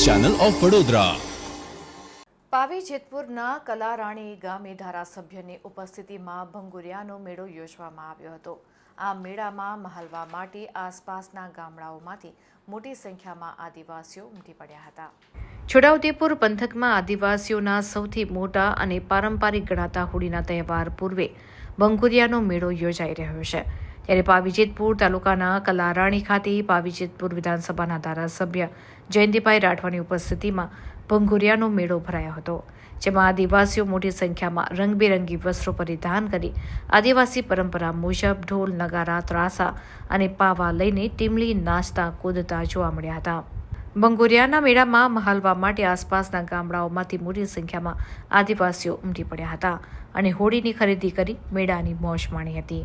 Channel of Vadodara. Pavi જેતપુરના કલારાણી ગામે ધારાસભ્યની ઉપસ્થિતિમાં ભંગુરિયાનો મેળો યોજવામાં આવ્યો હતો. આ મેળામાં મહાલવા માટે આસપાસના ગામડાઓમાંથી મોટી સંખ્યામાં આદિવાસીઓ ઉમટી પડ્યા હતા. છોટાઉદેપુર પંથકમાં આદિવાસીઓના સૌથી મોટા અને પારંપરિક ગણાતા હોળીના તહેવાર પૂર્વે ભંગુરિયાનો મેળો યોજાઈ રહ્યો છે. ત્યારે પાવી જેતપુર તાલુકાના કલારાણી ખાતે પાવી જેતપુર વિધાનસભાના ધારાસભ્ય જયંતિભાઈ રાઠવાની ઉપસ્થિતિમાં ભંગુરિયાનો મેળો ભરાયો હતો, જેમાં આદિવાસીઓ મોટી સંખ્યામાં રંગબેરંગી વસ્ત્રો પરિધાન કરી આદિવાસી પરંપરા મુજબ ઢોલ, નગારા, ત્રાસા અને પાવા લઈને ટીમલી નાચતા કૂદતા જોવા મળ્યા હતા. ભંગુરિયાના મેળામાં મહાલવા માટે આસપાસના ગામડાઓમાંથી મોટી સંખ્યામાં આદિવાસીઓ ઉમટી પડ્યા હતા અને હોળીની ખરીદી કરી મેળાની મોજ માણી હતી.